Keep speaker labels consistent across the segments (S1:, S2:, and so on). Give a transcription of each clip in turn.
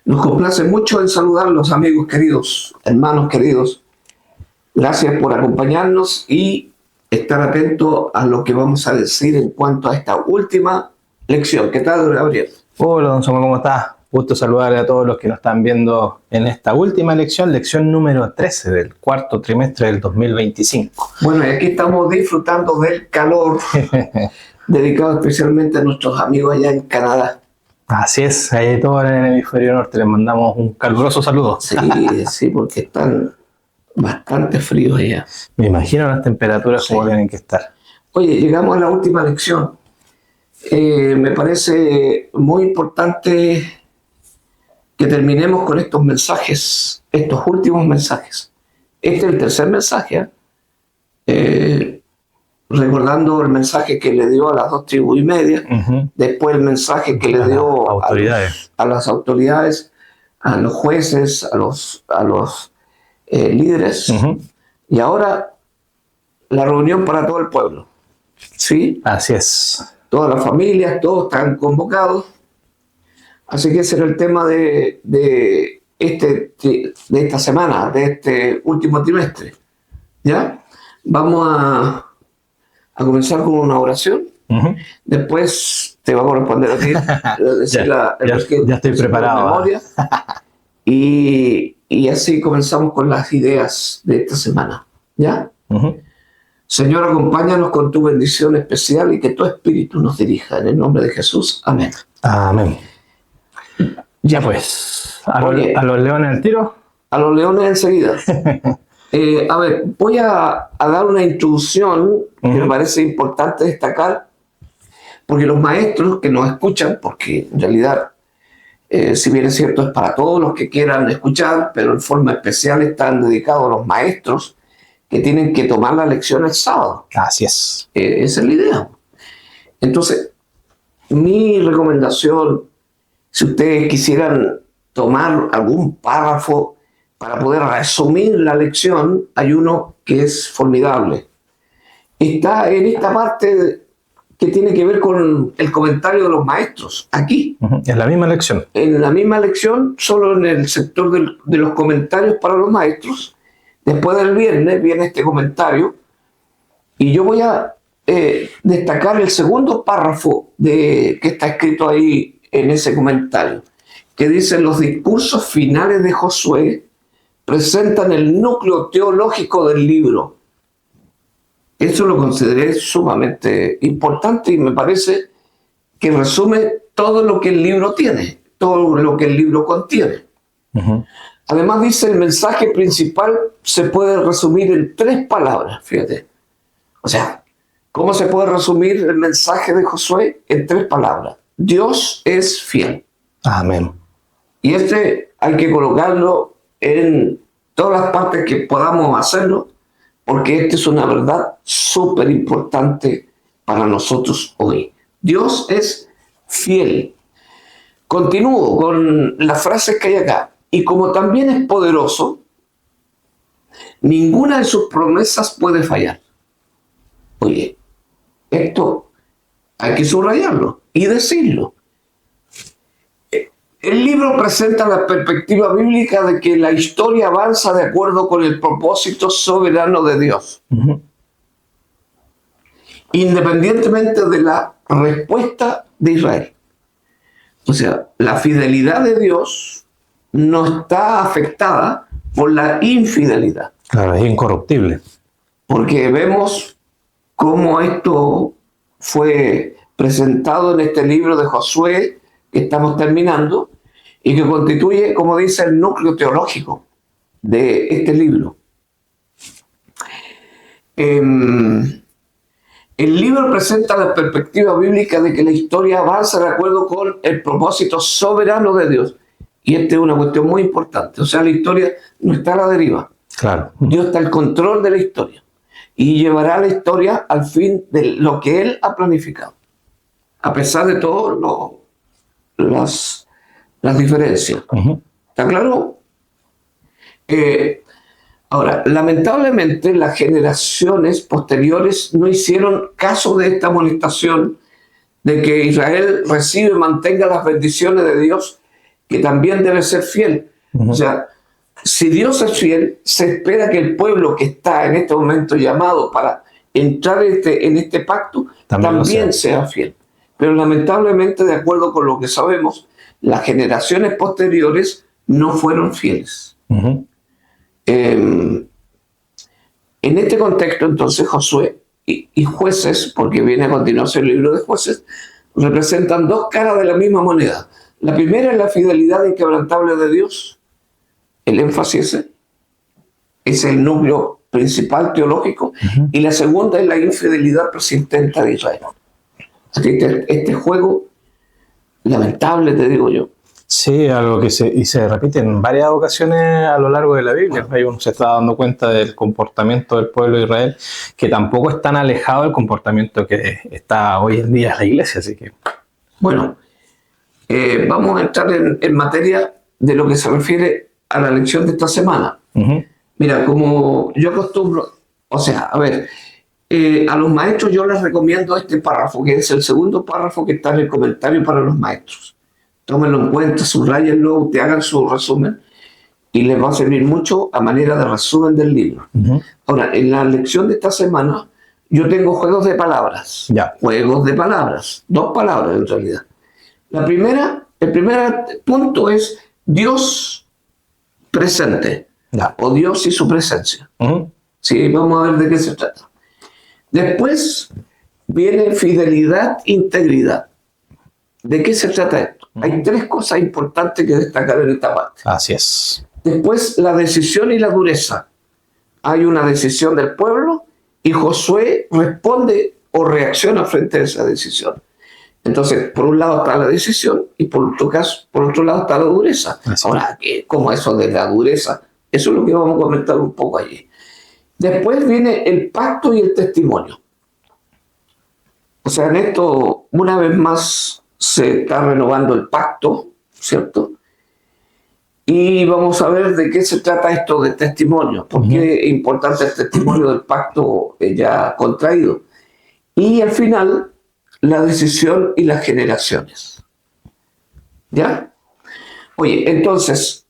S1: Nos complace mucho en saludarlos, amigos queridos, hermanos queridos. Gracias por acompañarnos y estar atentos a lo que vamos a decir en cuanto a esta última lección. ¿Qué tal, Gabriel?
S2: Hola, don Samuel, ¿cómo estás? Gusto saludarle a todos los que nos están viendo en esta última lección número 13 del cuarto trimestre del 2025.
S1: Bueno, y aquí estamos disfrutando del calor, dedicado especialmente a nuestros amigos allá en Canadá.
S2: Así es, ahí todos en el hemisferio norte les mandamos un caluroso saludo.
S1: Sí, porque están bastante fríos allá.
S2: Me imagino las temperaturas como tienen que estar.
S1: Oye, llegamos a la última lección. Me parece muy importante que terminemos con estos mensajes, estos últimos mensajes. Este es el tercer mensaje, recordando el mensaje que le dio a las 2,5 tribus, después el mensaje que le dio a las autoridades, a los jueces, a los líderes, y ahora la reunión para todo el pueblo. ¿Sí?
S2: Así es.
S1: Todas las familias, todos están convocados. Así que ese era el tema de esta semana, de este último trimestre. ¿Ya? Vamos a comenzar con una oración. Después te vamos a responder a ti.
S2: Ya estoy preparado.
S1: Y así comenzamos con las ideas de esta semana. ¿Ya? Señor, acompáñanos con tu bendición especial y que tu Espíritu nos dirija. En el nombre de Jesús. Amén.
S2: Amén. Ya pues, ¿a los leones al tiro?
S1: A los leones enseguida. A ver, voy a dar una introducción que me parece importante destacar, porque los maestros que nos escuchan, porque en realidad, si bien es cierto, es para todos los que quieran escuchar, pero en forma especial están dedicados a los maestros que tienen que tomar la lección el sábado.
S2: Así es.
S1: Esa es la idea. Entonces, mi recomendación, si ustedes quisieran tomar algún párrafo para poder resumir la lección, hay uno que es formidable. Está en esta parte que tiene que ver con el comentario de los maestros, aquí.
S2: En la misma lección.
S1: En la misma lección, solo en el sector de los comentarios para los maestros. Después del viernes viene este comentario y yo voy a destacar el segundo párrafo que está escrito ahí en ese comentario, que dice: los discursos finales de Josué presentan el núcleo teológico del libro. Eso lo consideré sumamente importante y me parece que resume todo lo que el libro tiene, todo lo que el libro contiene. Además dice: el mensaje principal se puede resumir en 3 palabras, fíjate. O sea, ¿cómo se puede resumir el mensaje de Josué? En 3 palabras. Dios es fiel.
S2: Amén.
S1: Y hay que colocarlo en todas las partes que podamos hacerlo, porque esta es una verdad súper importante para nosotros hoy. Dios es fiel. Continúo con las frases que hay acá. Y como también es poderoso, ninguna de sus promesas puede fallar. Oye, esto hay que subrayarlo y decirlo. El libro presenta la perspectiva bíblica de que la historia avanza de acuerdo con el propósito soberano de Dios. Independientemente de la respuesta de Israel. O sea, la fidelidad de Dios no está afectada por la infidelidad.
S2: Claro, es incorruptible.
S1: Porque vemos cómo esto fue presentado en este libro de Josué que estamos terminando y que constituye, como dice, el núcleo teológico de este libro. El libro presenta la perspectiva bíblica de que la historia avanza de acuerdo con el propósito soberano de Dios. Y esta es una cuestión muy importante. O sea, la historia no está a la deriva.
S2: Claro.
S1: Dios está al control de la historia y llevará la historia al fin de lo que Él ha planificado, a pesar de todas las diferencias. ¿Está claro? Ahora, lamentablemente las generaciones posteriores no hicieron caso de esta amonestación de que Israel recibe y mantenga las bendiciones de Dios que también debe ser fiel. O sea, si Dios es fiel, se espera que el pueblo que está en este momento llamado para entrar en este pacto también sea fiel. Pero lamentablemente, de acuerdo con lo que sabemos, las generaciones posteriores no fueron fieles. En este contexto, entonces, Josué y Jueces, porque viene a continuación el libro de Jueces, representan dos caras de la misma moneda. La primera es la fidelidad inquebrantable de Dios. El énfasis es el núcleo principal teológico. Y la segunda es la infidelidad persistente de Israel. Así que este juego, lamentable, te digo yo.
S2: Sí, algo que se repite en varias ocasiones a lo largo de la Biblia. Ahí uno se está dando cuenta del comportamiento del pueblo de Israel, que tampoco es tan alejado del comportamiento que está hoy en día en la iglesia. Así que,
S1: bueno, vamos a entrar en materia de lo que se refiere a la lección de esta semana. Mira, como yo acostumbro, o sea, a ver, a los maestros yo les recomiendo este párrafo, que es el segundo párrafo que está en el comentario para los maestros. Tómenlo en cuenta, subrayenlo, usted hagan su resumen y les va a servir mucho a manera de resumen del libro. Ahora, en la lección de esta semana, yo tengo juegos de palabras. Juegos de palabras, dos palabras en realidad. El primer punto es Dios presente, o Dios y su presencia. Sí, vamos a ver de qué se trata. Después viene fidelidad, integridad. ¿De qué se trata esto? Hay tres cosas importantes que destacar en esta parte.
S2: Así es.
S1: Después, la decisión y la dureza. Hay una decisión del pueblo y Josué responde o reacciona frente a esa decisión. Entonces, por un lado está la decisión y por otro lado está la dureza. Así. Ahora, ¿cómo eso de la dureza? Eso es lo que vamos a comentar un poco allí. Después viene el pacto y el testimonio. O sea, en esto, una vez más, se está renovando el pacto, ¿cierto? Y vamos a ver de qué se trata esto de testimonio, por qué es importante el testimonio del pacto ya contraído. Y al final, la decisión y las generaciones. ¿Ya? Oye, entonces,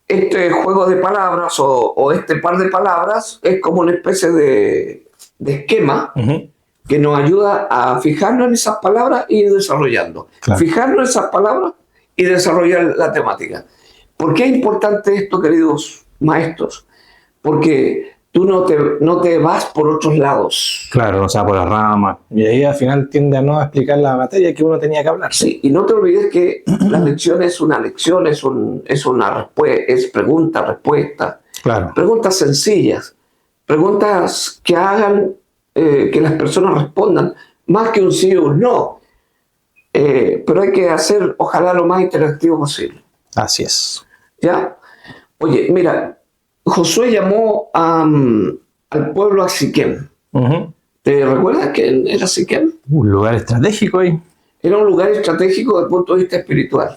S1: este juego de palabras o este par de palabras es como una especie de esquema que nos ayuda a fijarnos en esas palabras y ir desarrollando. Claro. Fijarnos en esas palabras y desarrollar la temática. ¿Por qué es importante esto, queridos maestros? Porque tú no te vas por otros lados.
S2: Claro, no se va por las ramas. Y ahí al final tiende a no explicar la materia que uno tenía que hablar.
S1: Sí, y no te olvides que la lección es una lección, es una respuesta, es pregunta, respuesta.
S2: Claro.
S1: Preguntas sencillas, preguntas que hagan que las personas respondan, más que un sí o un no. Pero hay que hacer, ojalá, lo más interactivo posible.
S2: Así es.
S1: ¿Ya? Oye, mira, Josué llamó al pueblo a Siquem. ¿Te recuerdas que era Siquem?
S2: Un lugar estratégico ahí.
S1: Era un lugar estratégico desde el punto de vista espiritual.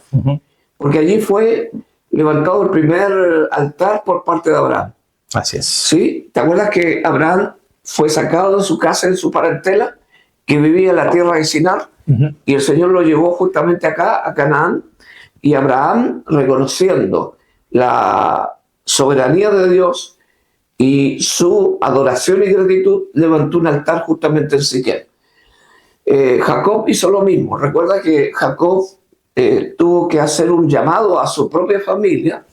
S1: Porque allí fue levantado el primer altar por parte de Abraham.
S2: Así es.
S1: ¿Sí? ¿Te acuerdas que Abraham fue sacado de su casa, en su parentela, que vivía en la tierra de Sinar? Y el Señor lo llevó justamente acá, a Canaán, y Abraham, reconociendo la soberanía de Dios y su adoración y gratitud, levantó un altar justamente en Siquem. Jacob hizo lo mismo. Recuerda que Jacob tuvo que hacer un llamado a su propia familia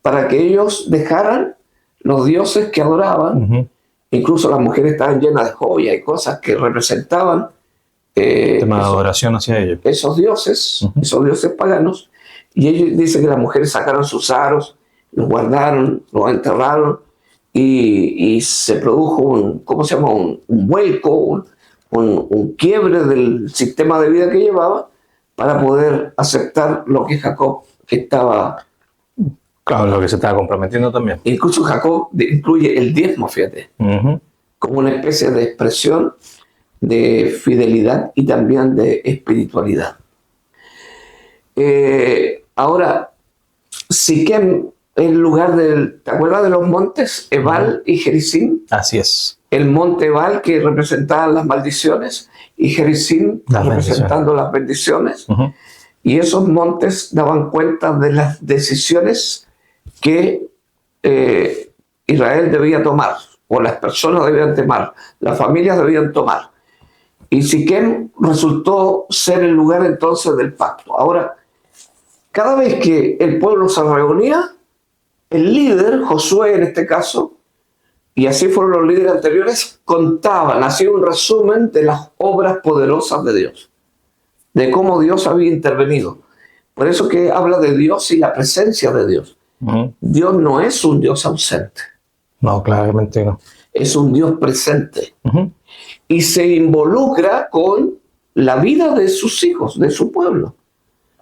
S1: para que ellos dejaran los dioses que adoraban. Incluso las mujeres estaban llenas de joyas y cosas que representaban
S2: tema de adoración hacia ellos.
S1: Esos dioses paganos. Y ellos dicen que las mujeres sacaron sus aros, los guardaron, los enterraron y se produjo un vuelco, un quiebre del sistema de vida que llevaba para poder aceptar lo que Jacob estaba...
S2: Claro, lo que se estaba comprometiendo también.
S1: Incluso Jacob incluye el diezmo, fíjate, como una especie de expresión de fidelidad y también de espiritualidad. Ahora, Siquem es el lugar ¿te acuerdas de los montes Ebal y Gerizim?
S2: Así es.
S1: El monte Ebal, que representaba las maldiciones, y Gerizim representando las bendiciones. y esos montes daban cuenta de las decisiones que Israel debía tomar, o las personas debían tomar, las familias debían tomar. Y Siquem resultó ser el lugar entonces del pacto. Ahora, cada vez que el pueblo se reunía, el líder, Josué en este caso, y así fueron los líderes anteriores, contaban, hacían un resumen de las obras poderosas de Dios, de cómo Dios había intervenido. Por eso que habla de Dios y la presencia de Dios. Dios no es un Dios ausente.
S2: No, claramente no.
S1: Es un Dios presente. Y se involucra con la vida de sus hijos, de su pueblo.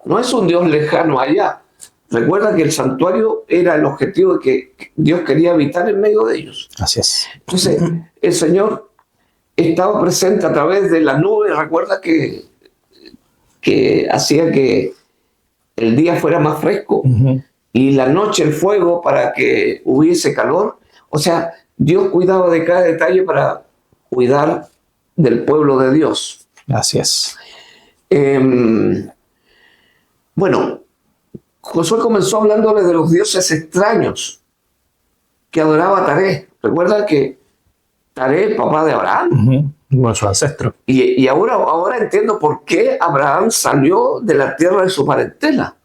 S1: No es un Dios lejano allá. Recuerda que el santuario era el objetivo de que Dios quería habitar en medio de ellos.
S2: Así es.
S1: Entonces, el Señor estaba presente a través de la nube. Recuerda que hacía que el día fuera más fresco y la noche el fuego para que hubiese calor. O sea, Dios cuidaba de cada detalle para cuidar del pueblo de Dios.
S2: Así es.
S1: Bueno, Josué comenzó hablándole de los dioses extraños que adoraba Taré. Recuerda que Taré, papá de Abraham.
S2: Bueno, su ancestro.
S1: Y ahora entiendo por qué Abraham salió de la tierra de su parentela.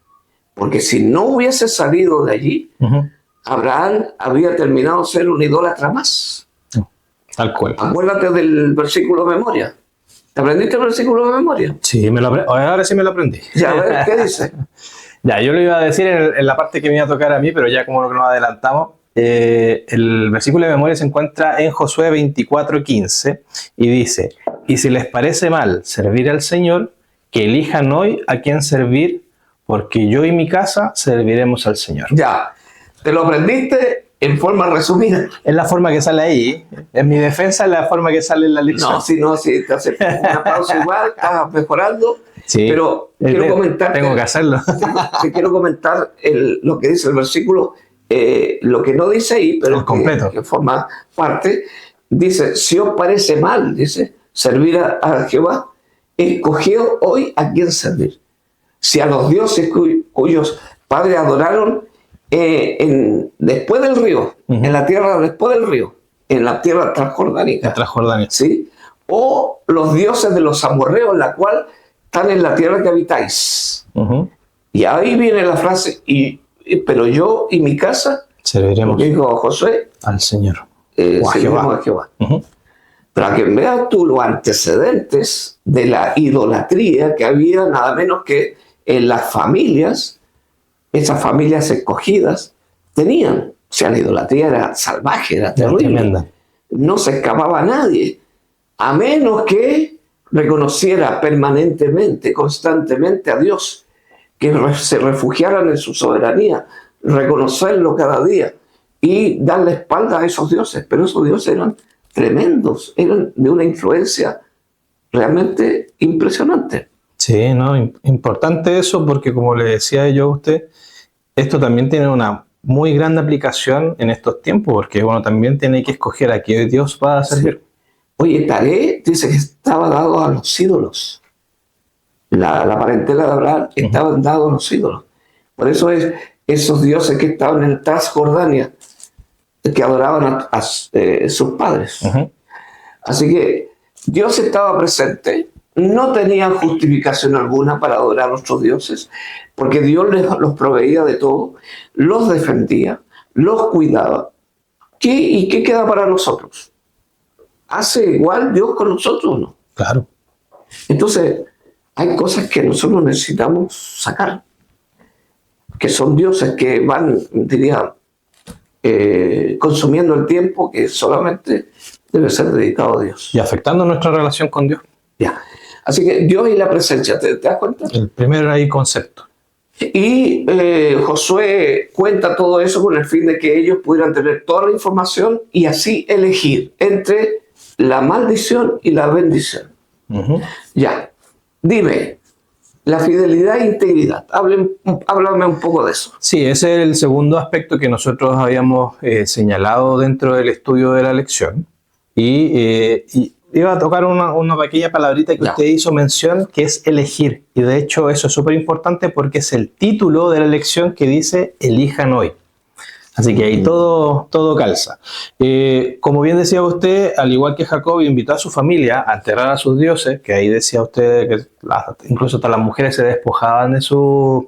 S1: Porque si no hubiese salido de allí, Abraham había terminado ser un idólatra más.
S2: Tal cual.
S1: Acuérdate del versículo de memoria. ¿Te aprendiste el versículo de memoria?
S2: Sí, ahora sí me lo aprendí.
S1: Ya, a ver, ¿qué dice?
S2: Ya, yo lo iba a decir en la parte que me iba a tocar a mí, pero ya como nos adelantamos, el versículo de memoria se encuentra en Josué 24:15 y dice: y si les parece mal servir al Señor, que elijan hoy a quién servir, porque yo y mi casa serviremos al Señor.
S1: Ya, te lo aprendiste en forma resumida.
S2: Es la forma que sale ahí. En mi defensa es la forma que sale en la lección.
S1: No, te hace una pausa igual, estás mejorando.
S2: Sí,
S1: pero quiero comentarte.
S2: Tengo que hacerlo.
S1: Te quiero comentar lo que dice el versículo, lo que no dice ahí, pero que forma parte. Dice: si os parece mal, dice, servir a Jehová, escogió hoy a quién servir. Si a los dioses cuyos padres adoraron después del río, en la tierra después del río, en la tierra transjordánica. ¿Sí? O los dioses de los amorreos, la cual están en la tierra que habitáis. Y ahí viene la frase: pero yo y mi casa
S2: serviremos,
S1: dijo Josué,
S2: al Señor.
S1: Serviremos a Jehová. Para que veas tú los antecedentes de la idolatría que había, nada menos que en las familias, esas familias escogidas tenían. O sea, la idolatría era salvaje, era terrible. Tremenda. No se escapaba a nadie, a menos que reconociera permanentemente, constantemente a Dios, que se refugiaran en su soberanía, reconocerlo cada día y darle espalda a esos dioses. Pero esos dioses eran tremendos, eran de una influencia realmente impresionante.
S2: Sí, no, importante eso, porque como le decía yo a usted, esto también tiene una muy grande aplicación en estos tiempos, porque uno también tiene que escoger a qué Dios va a servir.
S1: Sí. Oye, Taré dice que estaba dado a los ídolos. La parentela de Abraham estaban dados a los ídolos. Por eso esos dioses que estaban en Transjordania, que adoraban a sus padres. Así que Dios estaba presente, no tenían justificación alguna para adorar a otros dioses, porque Dios los proveía de todo, los defendía, los cuidaba. ¿Y qué queda para nosotros? ¿Hace igual Dios con nosotros o no?
S2: Claro.
S1: Entonces, hay cosas que nosotros necesitamos sacar, que son dioses que van, diría, consumiendo el tiempo que solamente debe ser dedicado a Dios.
S2: Y afectando nuestra relación con Dios.
S1: Ya. Así que Dios y la presencia, ¿te das cuenta?
S2: El primero hay concepto.
S1: Y Josué cuenta todo eso con el fin de que ellos pudieran tener toda la información y así elegir entre la maldición y la bendición. Ya, dime, la fidelidad e integridad, háblame un poco de eso.
S2: Sí, ese es el segundo aspecto que nosotros habíamos señalado dentro del estudio de la lección. Y iba a tocar una pequeña palabrita que
S1: Ya.
S2: usted hizo mención, que es elegir. Y de hecho eso es súper importante porque es el título de la elección que dice elijan hoy. Así que ahí todo calza. Como bien decía usted, al igual que Jacob invitó a su familia a enterrar a sus dioses, que ahí decía usted que incluso hasta las mujeres se despojaban de sus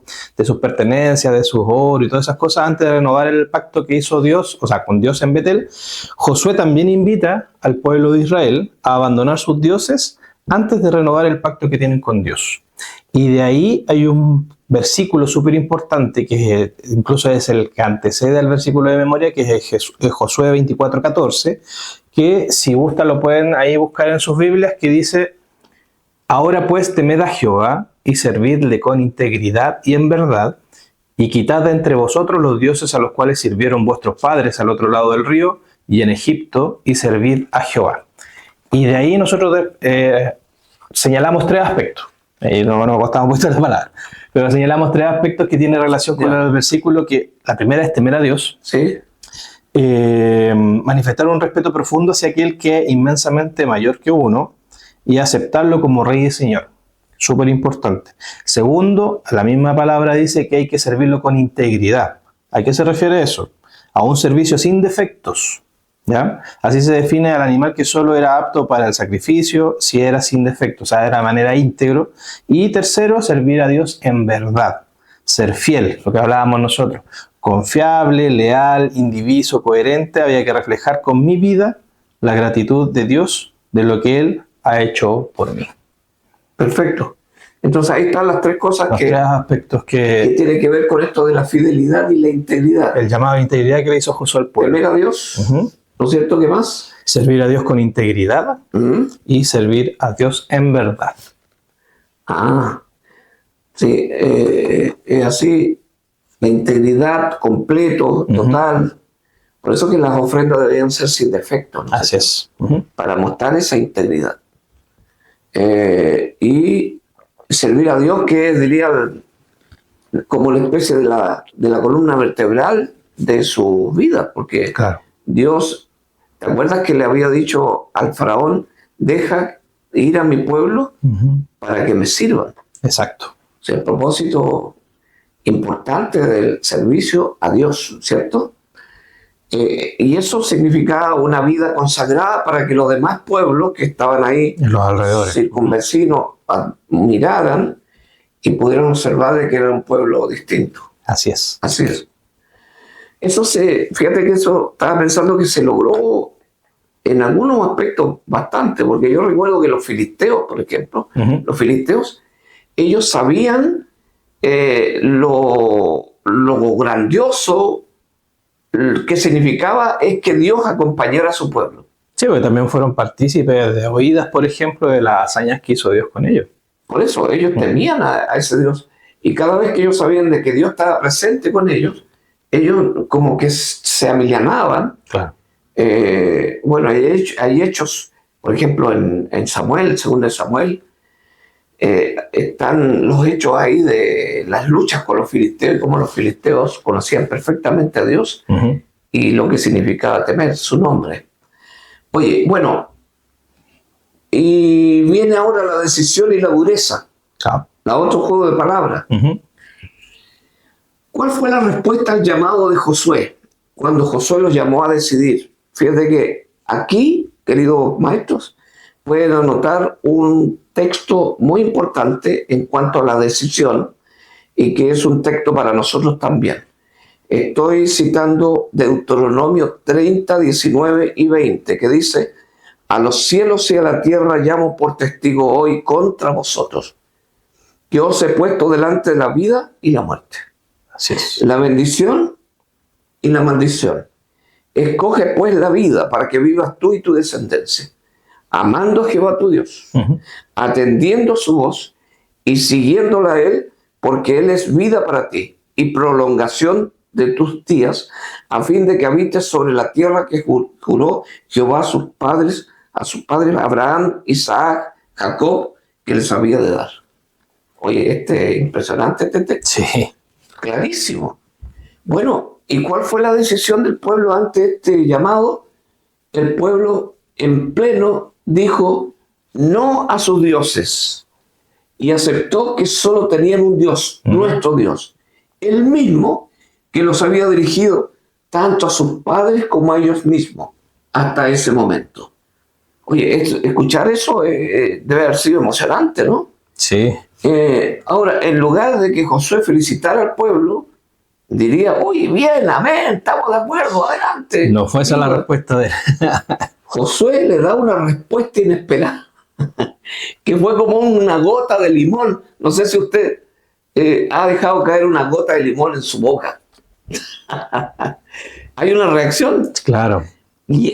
S2: pertenencias, de sus oro y todas esas cosas antes de renovar el pacto que hizo Dios, o sea, con Dios en Betel. Josué también invita al pueblo de Israel a abandonar sus dioses antes de renovar el pacto que tienen con Dios. Y de ahí hay un versículo súper importante, que incluso es el que antecede al versículo de memoria, que es Josué 24:14, que si gustan lo pueden ahí buscar en sus Biblias, que dice: ahora pues temed a Jehová y servidle con integridad y en verdad, y quitad de entre vosotros los dioses a los cuales sirvieron vuestros padres al otro lado del río y en Egipto, y servid a Jehová. Y de ahí nosotros señalamos tres aspectos. No nos costamos mucho la palabra, pero señalamos tres aspectos que tienen relación con el versículo, que la primera es temer a Dios.
S1: Sí.
S2: Manifestar un respeto profundo hacia aquel que es inmensamente mayor que uno y aceptarlo como Rey y Señor. Súper importante. Segundo, la misma palabra dice que hay que servirlo con integridad. ¿A qué se refiere eso? A un servicio sin defectos. ¿Ya? Así se define al animal que solo era apto para el sacrificio si era sin defectos, o sea, era de manera íntegro. Y tercero, servir a Dios en verdad, ser fiel, lo que hablábamos nosotros, confiable, leal, indiviso, coherente. Había que reflejar con mi vida la gratitud de Dios de lo que Él ha hecho por mí.
S1: Perfecto. Entonces ahí están las tres cosas
S2: Los tres aspectos
S1: que tienen que ver con esto de la fidelidad y la integridad.
S2: El llamado a integridad que le hizo Josué al pueblo.
S1: Temer a Dios, ¿no es cierto? ¿Qué más?
S2: Servir a Dios con integridad y servir a Dios en verdad.
S1: Ah, sí, es así, la integridad completo, total. Por eso que las ofrendas deberían ser sin defectos, ¿no?
S2: Así es.
S1: Para mostrar esa integridad. Y servir a Dios, que diría como una especie de la columna vertebral de su vida, porque
S2: Claro.
S1: Dios, ¿te acuerdas que le había dicho al faraón: deja ir a mi pueblo para que me sirvan?
S2: Exacto.
S1: O sea, el propósito importante del servicio a Dios, ¿cierto? Y eso significaba una vida consagrada para que los demás pueblos que estaban ahí,
S2: En los alrededores.
S1: circunvecinos, miraran y pudieran observar de que era un pueblo distinto.
S2: Así es.
S1: Así es. Fíjate que eso estaba pensando que se logró en algunos aspectos bastante, porque yo recuerdo que los filisteos, por ejemplo, los filisteos, ellos sabían lo grandioso que significaba es que Dios acompañara a su pueblo.
S2: Sí, porque también fueron partícipes de oídas, por ejemplo, de las hazañas que hizo Dios con ellos.
S1: Por eso ellos temían a ese Dios. Y cada vez que ellos sabían de que Dios estaba presente con ellos como que se amillanaban.
S2: Claro.
S1: Bueno, hay hechos, por ejemplo, en Samuel, segundo de Samuel, están los hechos ahí de las luchas con los filisteos, y cómo los filisteos conocían perfectamente a Dios y lo que significaba temer su nombre. Oye, bueno, y viene ahora la decisión y la dureza, la otro juego de palabras. ¿Cuál fue la respuesta al llamado de Josué cuando Josué los llamó a decidir? Fíjate que aquí, queridos maestros, pueden anotar un texto muy importante en cuanto a la decisión y que es un texto para nosotros también. Estoy citando Deuteronomio 30, 19 y 20, que dice: a los cielos y a la tierra llamo por testigo hoy contra vosotros, que os he puesto delante de la vida y la muerte,
S2: Así es.
S1: la bendición y la maldición. Escoge pues la vida para que vivas tú y tu descendencia, amando a Jehová tu Dios, atendiendo su voz y siguiéndola a Él, porque Él es vida para ti y prolongación de tus días, a fin de que habites sobre la tierra que juró Jehová a sus padres Abraham, Isaac, Jacob, que les había de dar. Oye, impresionante este texto.
S2: Sí.
S1: Clarísimo. Bueno, ¿y cuál fue la decisión del pueblo ante este llamado? El pueblo en pleno dijo no a sus dioses y aceptó que solo tenían un Dios, nuestro Dios, el mismo que los había dirigido tanto a sus padres como a ellos mismos hasta ese momento. Oye, escuchar eso debe haber sido emocionante, ¿no?
S2: Sí.
S1: Ahora, en lugar de que Josué felicitara al pueblo, diría, oye, bien, amén, estamos de acuerdo, adelante.
S2: No fue esa la respuesta de él.
S1: Josué le da una respuesta inesperada, que fue como una gota de limón. No sé si usted ha dejado caer una gota de limón en su boca. Hay una reacción.
S2: Claro.
S1: Y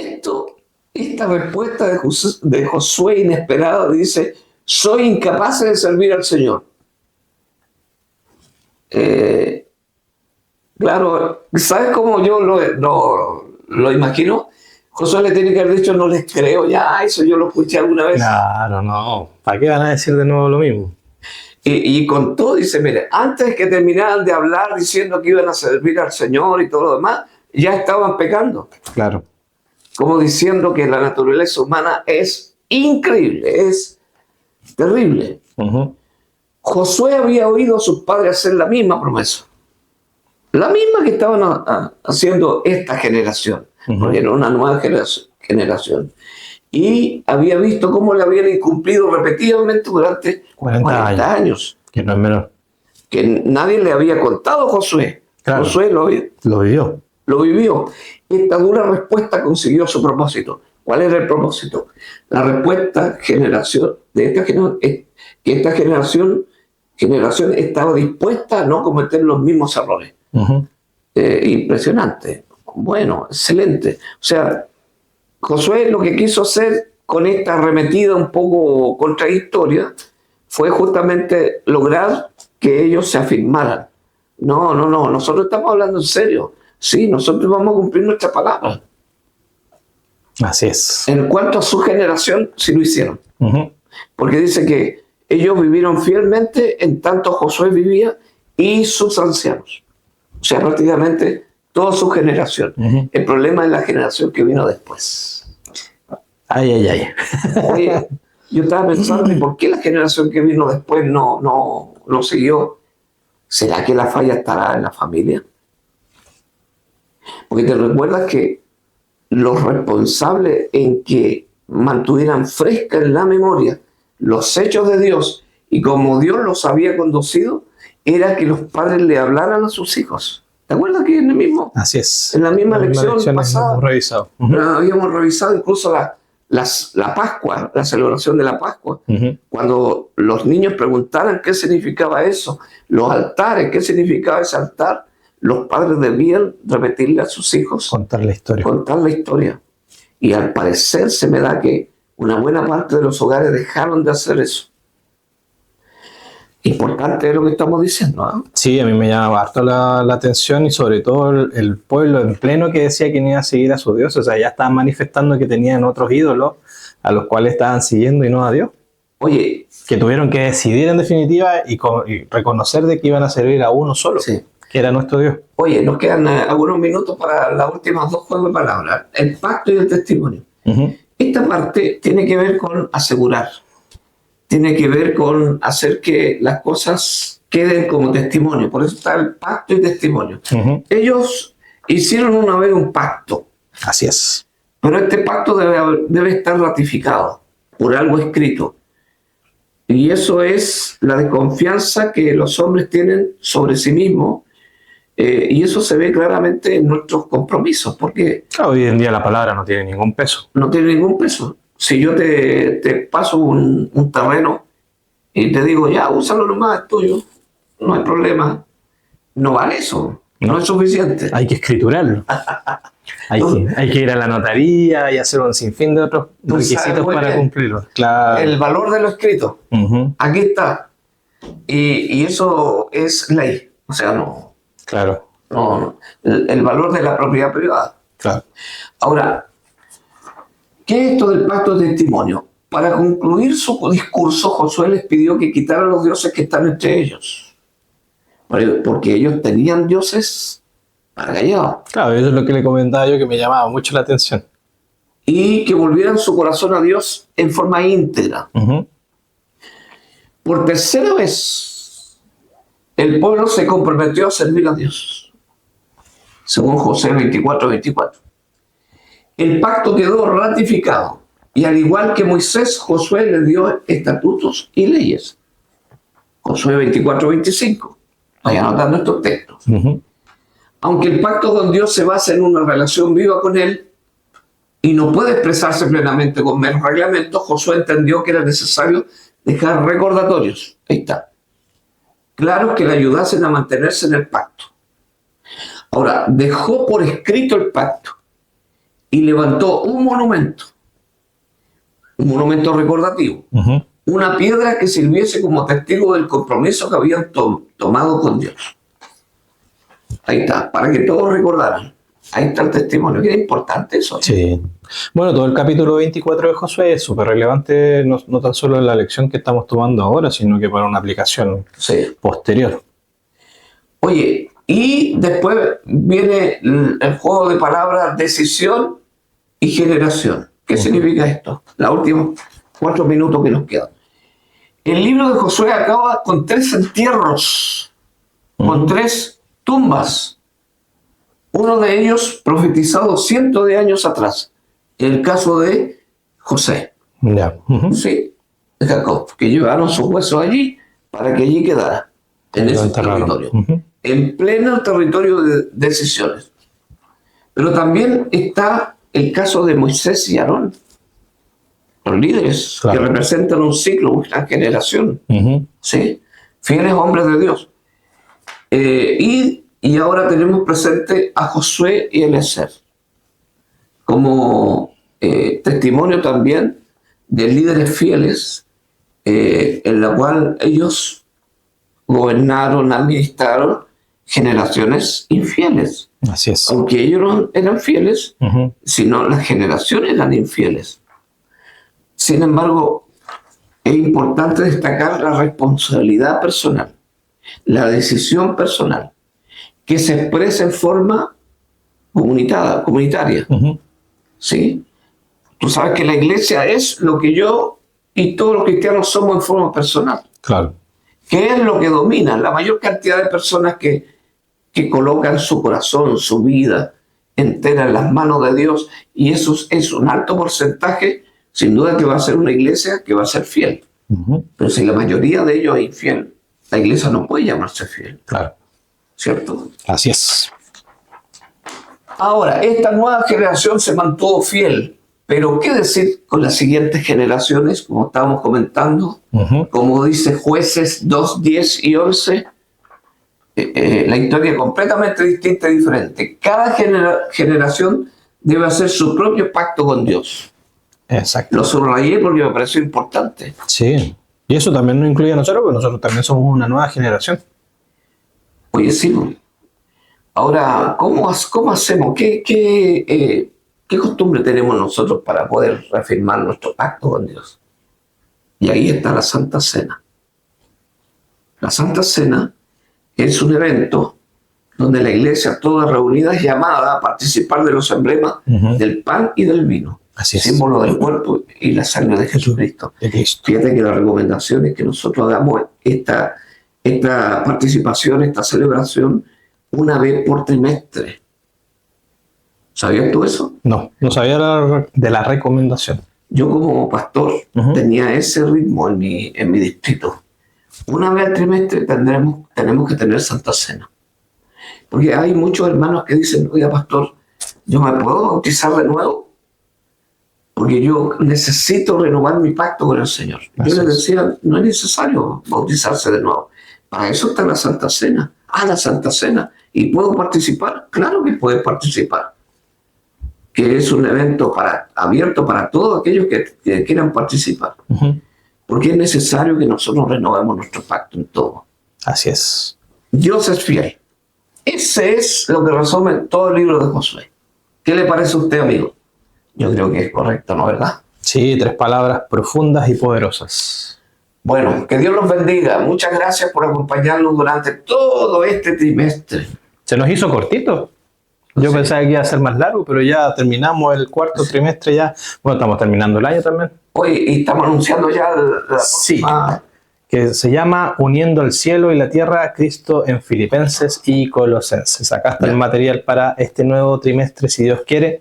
S1: esta respuesta de Josué inesperada dice, soy incapaz de servir al Señor. Claro, ¿sabes cómo yo lo imagino? Josué le tiene que haber dicho, no les creo, ya, eso yo lo escuché alguna vez.
S2: Claro, no. ¿Para qué van a decir de nuevo lo mismo?
S1: Y con todo dice, mire, antes que terminaran de hablar diciendo que iban a servir al Señor y todo lo demás, ya estaban pecando.
S2: Claro.
S1: Como diciendo que la naturaleza humana es increíble, es terrible. Josué había oído a sus padres hacer la misma promesa. La misma que estaban haciendo esta generación, porque era una nueva generación. Y había visto cómo le habían incumplido repetidamente durante 40 años.
S2: Que no es menor.
S1: Que nadie le había contado a Josué. Claro. Josué lo
S2: vivió.
S1: Lo vivió. Esta dura respuesta consiguió su propósito. ¿Cuál era el propósito? La respuesta que esta generación estaba dispuesta a no cometer los mismos errores. Impresionante. Bueno, excelente. O sea, Josué lo que quiso hacer con esta arremetida un poco contradictoria fue justamente lograr que ellos se afirmaran. No, nosotros estamos hablando en serio. Sí, nosotros vamos a cumplir nuestra palabra.
S2: Así es.
S1: En cuanto a su generación, sí lo hicieron. Porque dice que ellos vivieron fielmente en tanto Josué vivía y sus ancianos. O sea, prácticamente toda su generación. El problema es la generación que vino después.
S2: Ay.
S1: Oye, yo estaba pensando, ¿y por qué la generación que vino después no siguió? ¿Será que la falla estará en la familia? Porque te recuerdas que los responsables en que mantuvieran fresca en la memoria los hechos de Dios y como Dios los había conducido, era que los padres le hablaran a sus hijos. ¿Te acuerdas que en el mismo?
S2: Así es.
S1: En la misma lección pasada
S2: hemos revisado.
S1: Habíamos revisado incluso la Pascua, la celebración de la Pascua. Cuando los niños preguntaran qué significaba eso, los altares, qué significaba ese altar, los padres debían repetirle a sus hijos.
S2: Contar la
S1: historia. Y al parecer se me da que una buena parte de los hogares dejaron de hacer eso. Importante es lo que estamos diciendo, ¿eh?
S2: Sí, a mí me llama harto la atención y sobre todo el pueblo en pleno que decía que no iba a seguir a sus dioses. O sea, ya estaban manifestando que tenían otros ídolos a los cuales estaban siguiendo y no a Dios.
S1: Oye,
S2: que tuvieron que decidir en definitiva y reconocer de que iban a servir a uno solo,
S1: sí,
S2: que era nuestro Dios.
S1: Oye, nos quedan algunos minutos para las últimas dos juegos de palabras, el pacto y el testimonio. Esta parte tiene que ver con asegurar. Tiene que ver con hacer que las cosas queden como testimonio. Por eso está el pacto y testimonio. Ellos hicieron una vez un pacto.
S2: Así es.
S1: Pero este pacto debe estar ratificado por algo escrito. Y eso es la desconfianza que los hombres tienen sobre sí mismos. Y eso se ve claramente en nuestros compromisos. Porque
S2: claro, hoy en día la palabra no tiene ningún peso.
S1: No tiene ningún peso. Si yo te paso un terreno y te digo, ya, úsalo nomás, es tuyo, no hay problema, no vale eso, no es suficiente.
S2: Hay que escriturarlo. hay que ir a la notaría y hacer un sinfín de otros requisitos para cumplirlo. Claro.
S1: El valor de lo escrito, aquí está. Y eso es ley. O sea, no.
S2: Claro.
S1: No, el valor de la propiedad privada.
S2: Claro.
S1: Ahora, ¿qué es esto del pacto de testimonio? Para concluir su discurso, Josué les pidió que quitaran los dioses que están entre ellos. Porque ellos tenían dioses para callados.
S2: Claro, eso es lo que le comentaba yo, que me llamaba mucho la atención.
S1: y que volvieran su corazón a Dios en forma íntegra.
S2: Ujú.
S1: Por tercera vez, el pueblo se comprometió a servir a Dios, según Josué 24:24. El pacto quedó ratificado, y al igual que Moisés, Josué le dio estatutos y leyes. Josué 24:25. Vayan anotando estos textos.
S2: Ujú.
S1: Aunque el pacto con Dios se basa en una relación viva con Él y no puede expresarse plenamente con meros reglamentos, Josué entendió que era necesario dejar recordatorios. Ahí está. Claro, que le ayudasen a mantenerse en el pacto. Ahora, dejó por escrito el pacto y levantó un monumento recordativo,
S2: Ujú.
S1: una piedra que sirviese como testigo del compromiso que habían tomado con Dios. Ahí está, para que todos recordaran. Ahí está el testimonio, que era importante eso.
S2: Sí. Bueno, todo el capítulo 24 de Josué es súper relevante, no tan solo en la lección que estamos tomando ahora, sino que para una aplicación
S1: Sí.
S2: posterior.
S1: Oye, y después viene el juego de palabras decisión y generación. ¿Qué significa esto? Los últimos 4 minutos que nos quedan. El libro de Josué acaba con 3 entierros, con 3 tumbas. Uno de ellos profetizado cientos de años atrás. El caso de José,
S2: Ya. Ujú.
S1: ¿sí? De Jacob, que llevaron sus huesos allí para que allí quedara, en
S2: Lo
S1: ese
S2: enterraron.
S1: territorio.
S2: Ujú.
S1: En pleno territorio de decisiones. Pero también está el caso de Moisés y Aarón, los líderes
S2: Claro.
S1: que representan un ciclo, una generación,
S2: Ujú.
S1: ¿sí? Fieles hombres de Dios. Y ahora tenemos presente a Josué y Eliezer como testimonio también de líderes fieles, en la cual ellos gobernaron, administraron generaciones infieles.
S2: Así es.
S1: Aunque ellos no eran fieles,
S2: Ujú.
S1: sino las generaciones eran infieles. Sin embargo, es importante destacar la responsabilidad personal, la decisión personal, que se expresa en forma comunitaria.
S2: Ujú.
S1: ¿Sí? Tú sabes que la iglesia es lo que yo y todos los cristianos somos en forma personal.
S2: Claro.
S1: ¿Qué es lo que domina? La mayor cantidad de personas que colocan su corazón, su vida entera en las manos de Dios, y eso es un alto porcentaje, sin duda, que va a ser una iglesia que va a ser fiel.
S2: Ujú.
S1: Pero si la mayoría de ellos es infiel, la iglesia no puede llamarse fiel,
S2: Claro.
S1: ¿cierto?
S2: Así es.
S1: Ahora, esta nueva generación se mantuvo fiel, pero ¿qué decir con las siguientes generaciones? Como estábamos comentando,
S2: Ujú.
S1: como dice Jueces 2, 10 y 11, la historia es completamente distinta y diferente. Cada generación debe hacer su propio pacto con Dios.
S2: Exacto.
S1: Lo subrayé porque me pareció importante.
S2: Sí. Y eso también nos incluye a nosotros, porque nosotros también somos una nueva generación.
S1: Oye, sí. Ahora, ¿cómo hacemos? ¿Qué costumbre tenemos nosotros para poder reafirmar nuestro pacto con Dios? Y ahí está la Santa Cena. La Santa Cena es un evento donde la iglesia, toda reunida, es llamada a participar de los emblemas
S2: Ujú.
S1: del pan y del vino,
S2: Así es.
S1: símbolo del cuerpo y la sangre de Jesucristo.
S2: De Cristo.
S1: Fíjate que la recomendación es que nosotros hagamos esta participación, esta celebración, una vez por trimestre. ¿Sabías tú eso?
S2: No sabía de la recomendación.
S1: Yo como pastor
S2: Ujú.
S1: tenía ese ritmo en mi distrito. Una vez al trimestre tenemos que tener Santa Cena. Porque hay muchos hermanos que dicen, oiga, pastor, ¿yo me puedo bautizar de nuevo? Porque yo necesito renovar mi pacto con el Señor. Yo
S2: Así
S1: les
S2: es.
S1: decía, no es necesario bautizarse de nuevo. Para eso está la Santa Cena. La Santa Cena. ¿Y puedo participar? Claro que puedes participar. Que es un evento abierto para todos aquellos que quieran participar.
S2: Ujú.
S1: Porque es necesario que nosotros renovemos nuestro pacto en todo.
S2: Así es.
S1: Dios es fiel. Ese es lo que resume todo el libro de Josué. ¿Qué le parece a usted, amigo? Yo creo que es correcto, ¿no, verdad?
S2: Sí, 3 palabras profundas y poderosas.
S1: Bueno, que Dios los bendiga. Muchas gracias por acompañarnos durante todo este trimestre.
S2: Se nos hizo cortito. Yo
S1: Sí.
S2: pensaba que iba a ser más largo, pero ya terminamos el cuarto trimestre ya. Bueno, estamos terminando el año también.
S1: Oye, y estamos anunciando ya la
S2: Sí.
S1: próxima.
S2: Que se llama Uniendo el cielo y la tierra, Cristo en Filipenses y Colosenses. Acá está el material para este nuevo trimestre, si Dios quiere.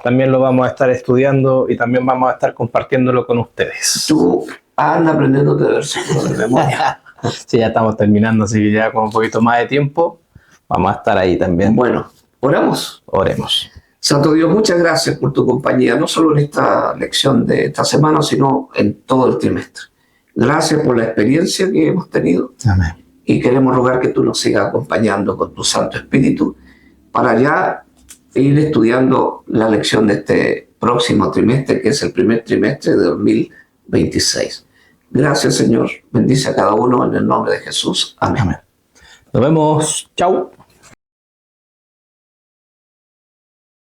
S2: También lo vamos a estar estudiando y también vamos a estar compartiéndolo con ustedes.
S1: Tú anda aprendiéndote versículos de memoria.
S2: Sí, ya estamos terminando, así que ya con un poquito más de tiempo vamos a estar ahí también.
S1: Bueno, oramos.
S2: Oremos.
S1: Santo Dios, muchas gracias por tu compañía, no solo en esta lección de esta semana, sino en todo el trimestre. Gracias por la experiencia que hemos tenido
S2: Amén.
S1: y queremos rogar que tú nos sigas acompañando con tu Santo Espíritu para ya ir estudiando la lección de este próximo trimestre, que es el primer trimestre de 2026. Gracias, Señor. Bendice a cada uno en el nombre de Jesús. Amén.
S2: Amén. Nos vemos. Chau.